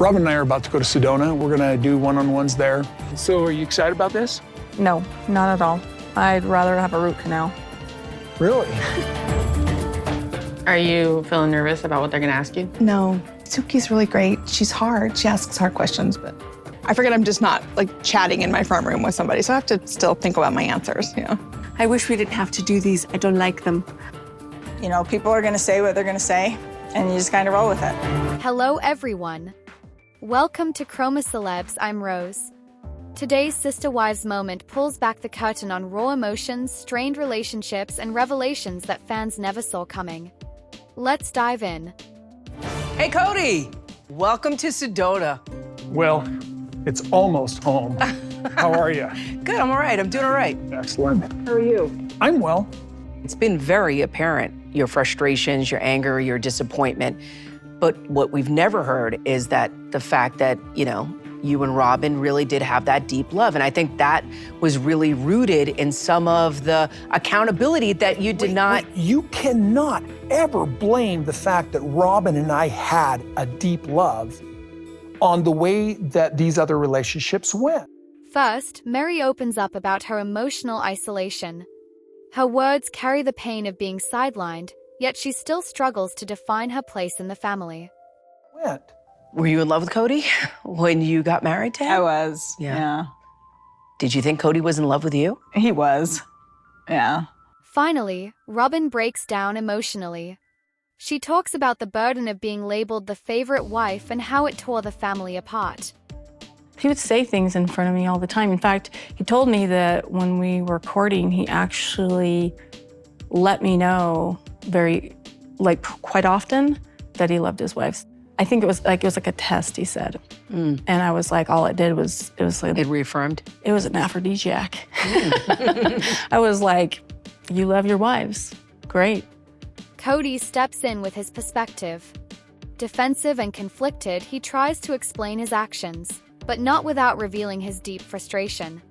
Robyn and I are about to go to Sedona. We're gonna do one-on-ones there. So are you excited about this? No, not at all. I'd rather have a root canal. Really? Are you feeling nervous about what they're gonna ask you? No, Suki's really great. She's hard. She asks hard questions, but I forget I'm just not like chatting in my front room with somebody, so I have to still think about my answers, you know. I wish we didn't have to do these. I don't like them. You know, people are gonna say what they're gonna say, and you just kind of roll with it. Hello, everyone. Welcome to Chroma Celebs. I'm Rose. Today's Sister Wives moment pulls back the curtain on raw emotions, strained relationships, and revelations that fans never saw coming. Let's dive in. Hey, Kody! Welcome to Sedona. Well, it's almost home. How are you? Good, I'm all right. I'm doing all right. Excellent. How are you? I'm well. It's been very apparent, your frustrations, your anger, your disappointment. But what we've never heard is that the fact that, you know, you and Robyn really did have that deep love. And I think that was really rooted in some of the accountability that you did not. Wait, you cannot ever blame the fact that Robyn and I had a deep love on the way that these other relationships went. First, Mary opens up about her emotional isolation. Her words carry the pain of being sidelined, yet she still struggles to define her place in the family. Went. Were you in love with Kody when you got married to him? I was, yeah. Did you think Kody was in love with you? He was, yeah. Finally, Robyn breaks down emotionally. She talks about the burden of being labeled the favorite wife and how it tore the family apart. He would say things in front of me all the time. In fact, he told me that when we were courting, he actually let me know quite often that he loved his wives. I think it was like a test, he said. And I was like, all it did was, It reaffirmed? It was an aphrodisiac. I was like, you love your wives, great. Kody steps in with his perspective. Defensive and conflicted, he tries to explain his actions, but not without revealing his deep frustration.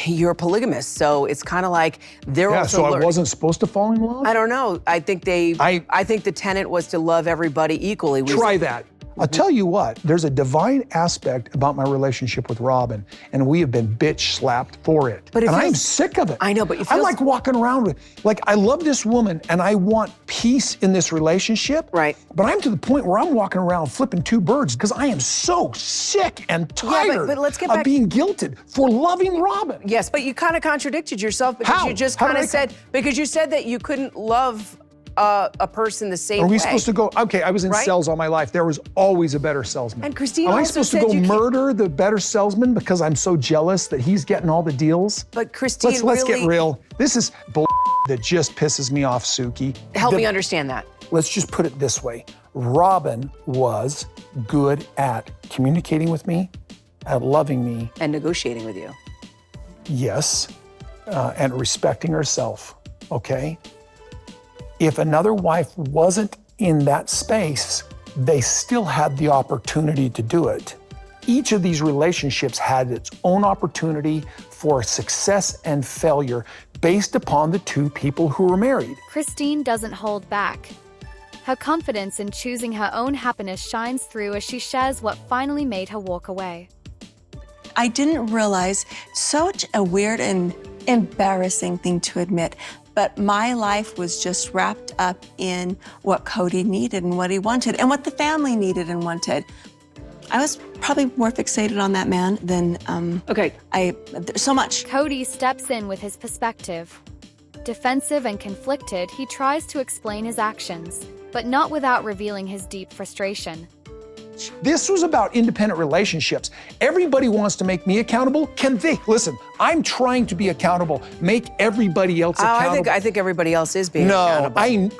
You're a polygamist, so it's kind of like they're also so I wasn't supposed to fall in love? I don't know. I think I think the tenet was to love everybody equally. Try that. I'll tell you what, there's a divine aspect about my relationship with Robyn, and we have been bitch slapped for it. But I'm sick of it. I know, but I like walking around with, like, I love this woman and I want peace in this relationship. Right. But I'm to the point where I'm walking around flipping two birds because I am so sick and tired but let's get of back being guilted for loving Robyn. Yes, but you kind of contradicted yourself because How? you just How kind did of I said, because you said that you couldn't love a person the same way. Are we supposed to go, okay, I was in sales all my life. There was always a better salesman. And Christine Am I also supposed to said go you can't- murder the better salesman because I'm so jealous that he's getting all the deals? But Christine, Let's really, get real. This is bull that just pisses me off, Suki. help me understand that. Let's just put it this way. Robyn was good at communicating with me, at loving me, And negotiating with you. yes, and respecting herself, okay? If another wife wasn't in that space, they still had the opportunity to do it. Each of these relationships had its own opportunity for success and failure based upon the two people who were married. Christine doesn't hold back. Her confidence in choosing her own happiness shines through as she shares what finally made her walk away. I didn't realize, such a weird and embarrassing thing to admit, but my life was just wrapped up in what Kody needed and what he wanted and what the family needed and wanted. I was probably more fixated on that man than, so much. Kody steps in with his perspective. Defensive and conflicted, he tries to explain his actions, but not without revealing his deep frustration. This was about independent relationships. Everybody wants to make me accountable. Can they? Listen, I'm trying to be accountable. Make everybody else accountable. I think everybody else is being accountable.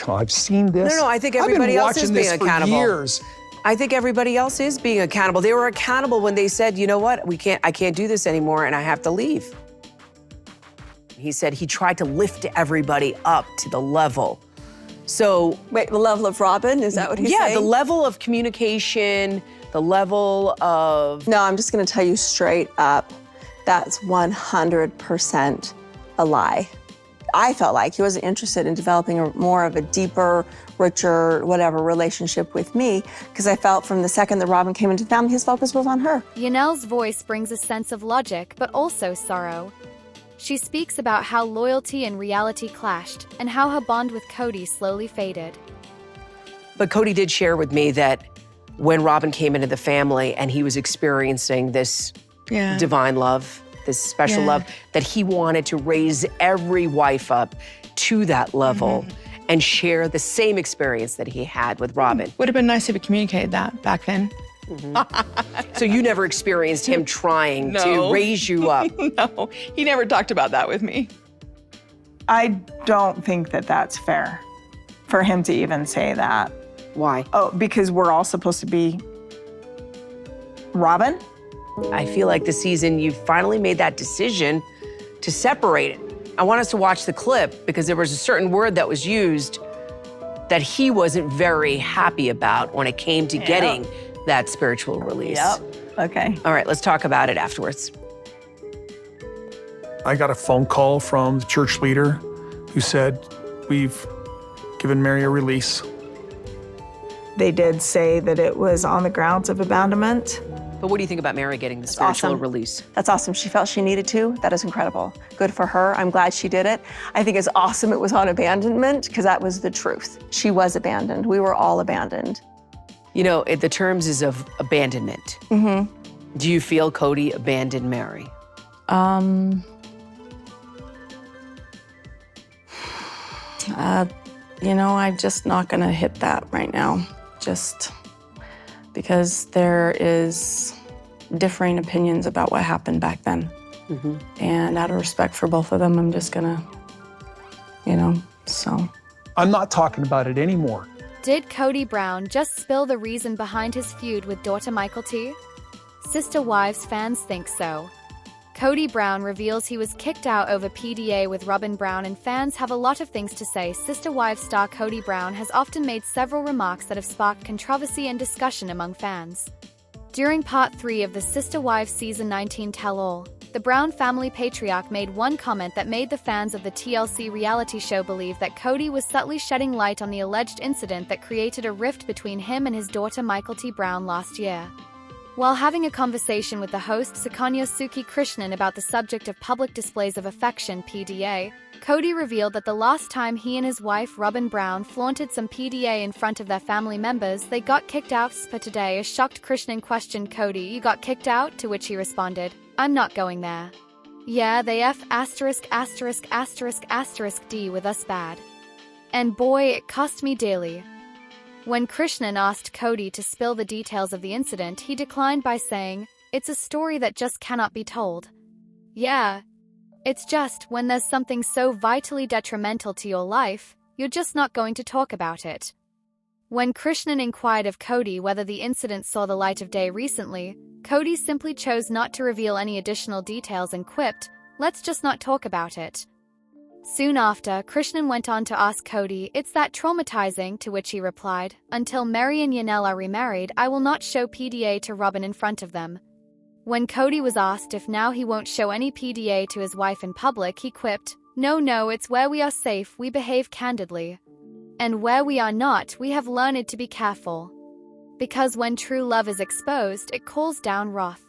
I've seen this. No, I think everybody else is being accountable. I've been watching this for years. I think everybody else is being accountable. They were accountable when they said, you know what, I can't do this anymore and I have to leave. He said he tried to lift everybody up to the level. So Wait, the level of Robyn, is that what he's saying? Yeah, the level of communication, the level of... No, I'm just gonna tell you straight up, that's 100% a lie. I felt like he wasn't interested in developing more of a deeper, richer, whatever relationship with me, because I felt from the second that Robyn came into the family, his focus was on her. Yanel's voice brings a sense of logic, but also sorrow. She speaks about how loyalty and reality clashed, and how her bond with Kody slowly faded. But Kody did share with me that when Robyn came into the family and he was experiencing this divine love, this special love, that he wanted to raise every wife up to that level and share the same experience that he had with Robyn. Would have been nice if he communicated that back then. So you never experienced him trying to raise you up? No, he never talked about that with me. I don't think that that's fair for him to even say that. Why? Oh, because we're all supposed to be Robyn? I feel like this season you finally made that decision to separate it. I want us to watch the clip because there was a certain word that was used that he wasn't very happy about when it came to getting that spiritual release. Okay. All right, let's talk about it afterwards. I got a phone call from the church leader who said, we've given Mary a release. They did say that it was on the grounds of abandonment. But what do you think about Mary getting the spiritual awesome. release? That's awesome. She felt she needed to. That is incredible. Good for her. I'm glad she did it. I think it's awesome it was on abandonment because that was the truth. She was abandoned. We were all abandoned. You know, the terms is of abandonment. Do you feel Kody abandoned Mary? You know, I'm just not gonna hit that right now. Just because there is differing opinions about what happened back then. And out of respect for both of them, I'm just gonna, so. I'm not talking about it anymore. Did Kody Brown just spill the reason behind his feud with daughter Mikelty? Sister Wives fans think so. Kody Brown reveals he was kicked out over PDA with Robyn Brown, and fans have a lot of things to say. Sister Wives star Kody Brown has often made several remarks that have sparked controversy and discussion among fans. During part 3 of the Sister Wives season 19 tell-all, the Brown family patriarch made one comment that made the fans of the TLC reality show believe that Kody was subtly shedding light on the alleged incident that created a rift between him and his daughter Mikelty Brown last year. While having a conversation with the host Suki Krishnan about the subject of public displays of affection (PDA), Kody revealed that the last time he and his wife Robyn Brown flaunted some PDA in front of their family members, they got kicked out. For today, a shocked Krishnan questioned Kody, "You got kicked out?" To which he responded, "I'm not going there. Yeah, they F*** D with us bad. And boy, it cost me dearly." When Krishnan asked Kody to spill the details of the incident, he declined by saying, "It's a story that just cannot be told. Yeah, it's just when there's something so vitally detrimental to your life, you're just not going to talk about it." When Krishnan inquired of Kody whether the incident saw the light of day recently, Kody simply chose not to reveal any additional details and quipped, "Let's just not talk about it." Soon after, Krishnan went on to ask Kody, "It's that traumatizing?" To which he replied, "Until Mary and Yanel are remarried, I will not show PDA to Robyn in front of them." When Kody was asked if now he won't show any PDA to his wife in public, he quipped, No, it's where we are safe, we behave candidly. And where we are not, we have learned to be careful. Because when true love is exposed, it calls down wrath.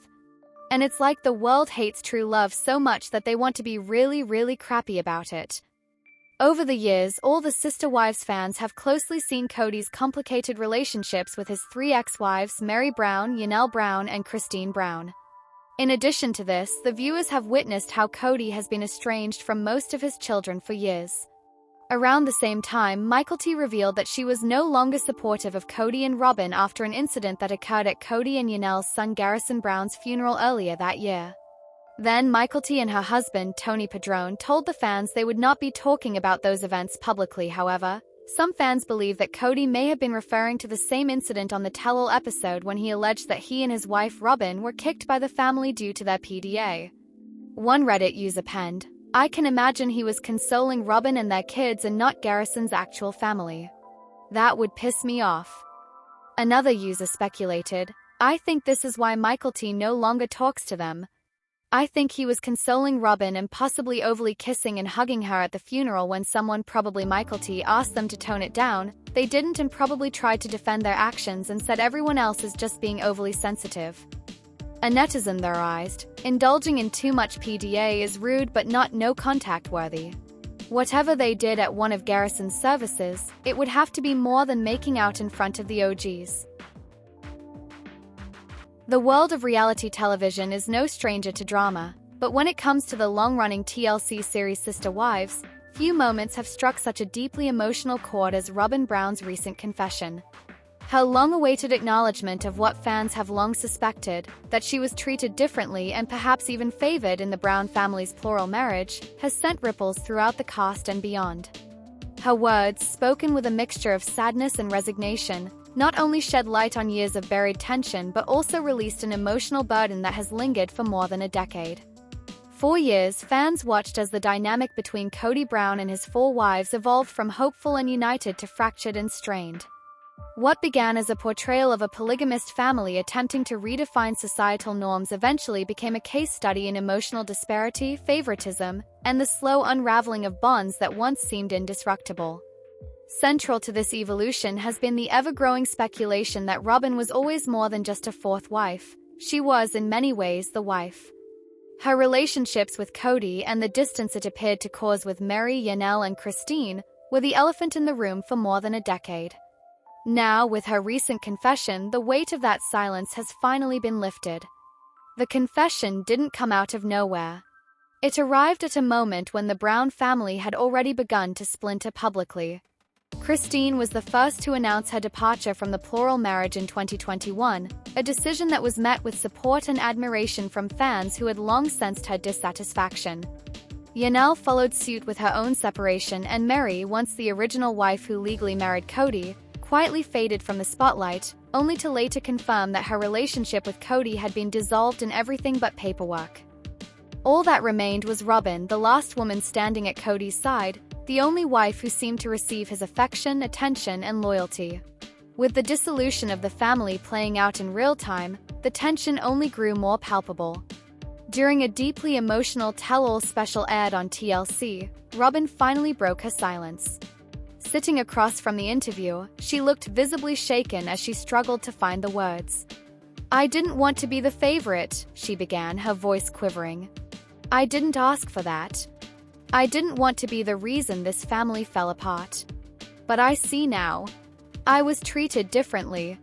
And it's like the world hates true love so much that they want to be really, really crappy about it. Over the years, all the Sister Wives fans have closely seen Kody's complicated relationships with his 3 ex-wives, Mary Brown, Yanel Brown, and Christine Brown. In addition to this, the viewers have witnessed how Kody has been estranged from most of his children for years. Around the same time, Mikelty revealed that she was no longer supportive of Kody&Robyn after an incident that occurred at Kody and Yanel's son Garrison Brown's funeral earlier that year. Then Mikelty and her husband, Tony Padron, told the fans they would not be talking about those events publicly. However, some fans believe that Kody may have been referring to the same incident on the tell-all episode when he alleged that he and his wife Robyn were kicked by the family due to their PDA. One Reddit user penned, "I can imagine he was consoling Robyn and their kids and not Garrison's actual family. That would piss me off." Another user speculated, "I think this is why Mikelty no longer talks to them. I think he was consoling Robyn and possibly overly kissing and hugging her at the funeral when someone, probably Mikelty, asked them to tone it down. They didn't and probably tried to defend their actions and said everyone else is just being overly sensitive. A netizen theorized, indulging in too much PDA is rude but not no-contact worthy. Whatever they did at one of Garrison's services, it would have to be more than making out in front of the OGs. The world of reality television is no stranger to drama, but when it comes to the long-running TLC series Sister Wives, few moments have struck such a deeply emotional chord as Robyn Brown's recent confession. Her long-awaited acknowledgement of what fans have long suspected, that she was treated differently and perhaps even favored in the Brown family's plural marriage, has sent ripples throughout the cast and beyond. Her words, spoken with a mixture of sadness and resignation, not only shed light on years of buried tension but also released an emotional burden that has lingered for more than a decade. For years, fans watched as the dynamic between Kody Brown and his 4 wives evolved from hopeful and united to fractured and strained. What began as a portrayal of a polygamist family attempting to redefine societal norms eventually became a case study in emotional disparity, favoritism, and the slow unraveling of bonds that once seemed indestructible. Central to this evolution has been the ever-growing speculation that Robyn was always more than just a 4th wife. She was, in many ways, the wife. Her relationships with Kody and the distance it appeared to cause with Meri, Yanel, and Christine were the elephant in the room for more than a decade. Now, with her recent confession, the weight of that silence has finally been lifted. The confession didn't come out of nowhere. It arrived at a moment when the Brown family had already begun to splinter publicly. Christine was the first to announce her departure from the plural marriage in 2021, a decision that was met with support and admiration from fans who had long sensed her dissatisfaction. Yanel followed suit with her own separation, and Meri, once the original wife who legally married Kody, quietly faded from the spotlight, only to later confirm that her relationship with Kody had been dissolved in everything but paperwork. All that remained was Robyn, the last woman standing at Kody's side, the only wife who seemed to receive his affection, attention, and loyalty. With the dissolution of the family playing out in real time, the tension only grew more palpable. During a deeply emotional tell-all special aired on TLC, Robyn finally broke her silence. Sitting across from the interview, she looked visibly shaken as she struggled to find the words. "I didn't want to be the favorite," she began, her voice quivering. "I didn't ask for that. I didn't want to be the reason this family fell apart. But I see now. I was treated differently."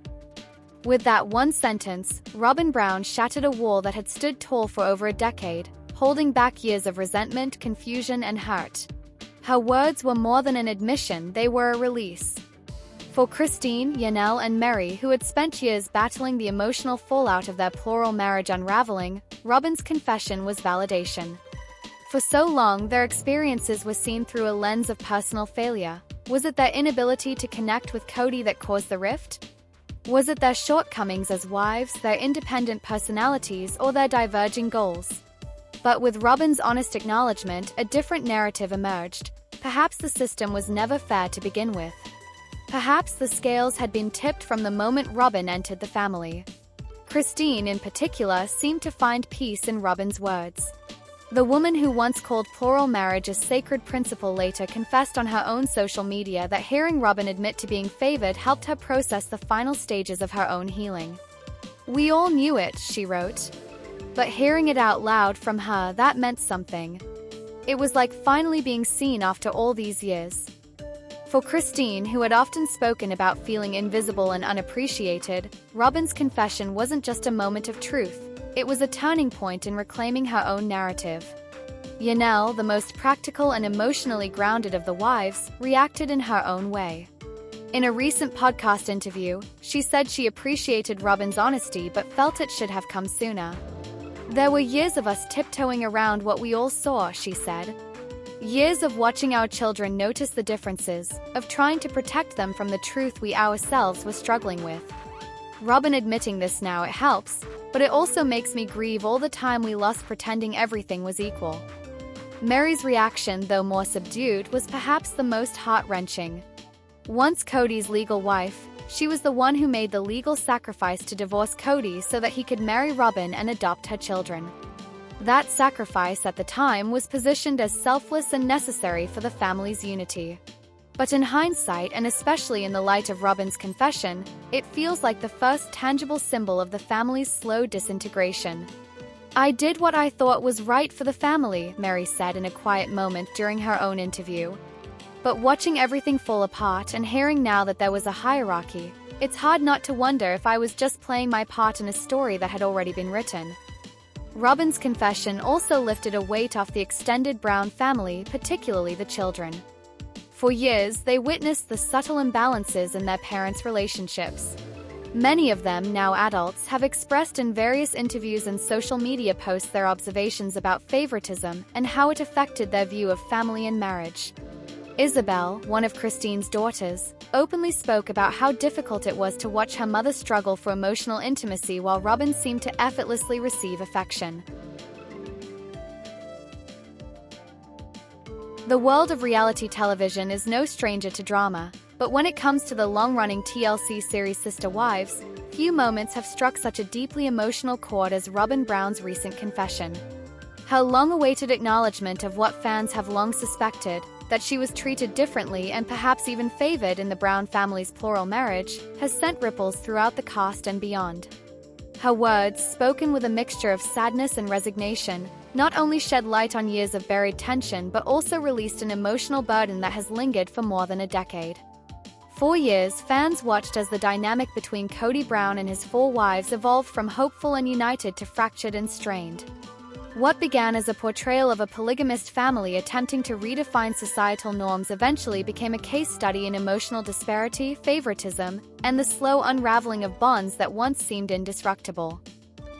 With that one sentence, Robyn Brown shattered a wall that had stood tall for over a decade, holding back years of resentment, confusion, and hurt. Her words were more than an admission, they were a release. For Christine, Yanel, and Meri, who had spent years battling the emotional fallout of their plural marriage unraveling, Robyn's confession was validation. For so long, their experiences were seen through a lens of personal failure. Was it their inability to connect with Kody that caused the rift? Was it their shortcomings as wives, their independent personalities, or their diverging goals? But with Robyn's honest acknowledgement, a different narrative emerged. Perhaps the system was never fair to begin with. Perhaps the scales had been tipped from the moment Robyn entered the family. Christine, in particular, seemed to find peace in Robyn's words. The woman who once called plural marriage a sacred principle later confessed on her own social media that hearing Robyn admit to being favored helped her process the final stages of her own healing. "We all knew it," she wrote. But hearing it out loud from her, that meant something. It was like finally being seen after all these years. For Christine, who had often spoken about feeling invisible and unappreciated, Robyn's confession wasn't just a moment of truth. It was a turning point in reclaiming her own narrative. Yanel, the most practical and emotionally grounded of the wives, reacted in her own way. In a recent podcast interview, she said she appreciated Robyn's honesty but felt it should have come sooner. "There were years of us tiptoeing around what we all saw," she said. "Years of watching our children notice the differences, of trying to protect them from the truth we ourselves were struggling with. Robyn admitting this now, it helps, but it also makes me grieve all the time we lost pretending everything was equal." Meri's reaction, though more subdued, was perhaps the most heart-wrenching. Once Kody's legal wife, she was the one who made the legal sacrifice to divorce Kody so that he could marry Robyn and adopt her children. That sacrifice at the time was positioned as selfless and necessary for the family's unity. But in hindsight, and especially in the light of Robyn's confession, it feels like the first tangible symbol of the family's slow disintegration. "I did what I thought was right for the family," Mary said in a quiet moment during her own interview. But watching everything fall apart and hearing now that there was a hierarchy, it's hard not to wonder if I was just playing my part in a story that had already been written. Robyn's confession also lifted a weight off the extended Brown family, particularly the children. For years, they witnessed the subtle imbalances in their parents' relationships. Many of them, now adults, have expressed in various interviews and social media posts their observations about favoritism and how it affected their view of family and marriage. Isabel, one of Christine's daughters, openly spoke about how difficult it was to watch her mother struggle for emotional intimacy while Robyn seemed to effortlessly receive affection. The world of reality television is no stranger to drama, but when it comes to the long-running TLC series Sister Wives, few moments have struck such a deeply emotional chord as Robyn Brown's recent confession. Her long-awaited acknowledgement of what fans have long suspected, that she was treated differently and perhaps even favored in the Brown family's plural marriage, has sent ripples throughout the cast and beyond. Her words, spoken with a mixture of sadness and resignation, not only shed light on years of buried tension but also released an emotional burden that has lingered for more than a decade. For years, fans watched as the dynamic between Kody Brown and his 4 wives evolved from hopeful and united to fractured and strained. What began as a portrayal of a polygamist family attempting to redefine societal norms eventually became a case study in emotional disparity, favoritism, and the slow unraveling of bonds that once seemed indestructible.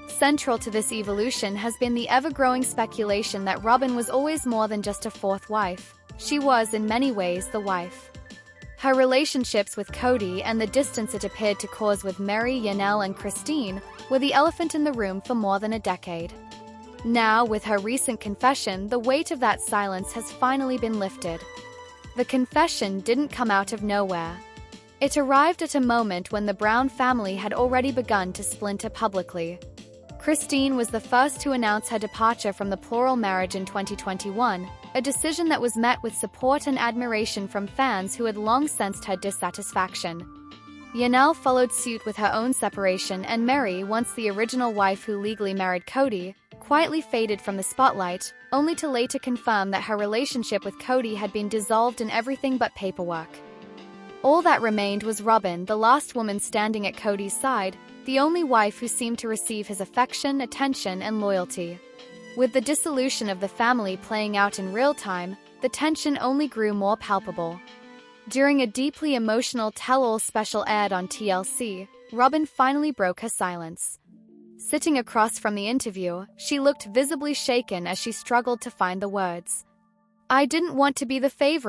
Central to this evolution has been the ever-growing speculation that Robyn was always more than just a 4th wife. She was, in many ways, the wife. Her relationships with Kody and the distance it appeared to cause with Mary, Yanel, and Christine were the elephant in the room for more than a decade. Now, with her recent confession, the weight of that silence has finally been lifted. The confession didn't come out of nowhere. It arrived at a moment when the Brown family had already begun to splinter publicly. Christine was the first to announce her departure from the plural marriage in 2021, a decision that was met with support and admiration from fans who had long sensed her dissatisfaction. Yanel followed suit with her own separation, and Mary, once the original wife who legally married Kody, quietly faded from the spotlight, only to later confirm that her relationship with Kody had been dissolved in everything but paperwork. All that remained was Robyn, the last woman standing at Kody's side, the only wife who seemed to receive his affection, attention, and loyalty. With the dissolution of the family playing out in real time, the tension only grew more palpable. During a deeply emotional tell-all special aired on TLC, Robyn finally broke her silence. Sitting across from the interview, she looked visibly shaken as she struggled to find the words. "I didn't want to be the favorite."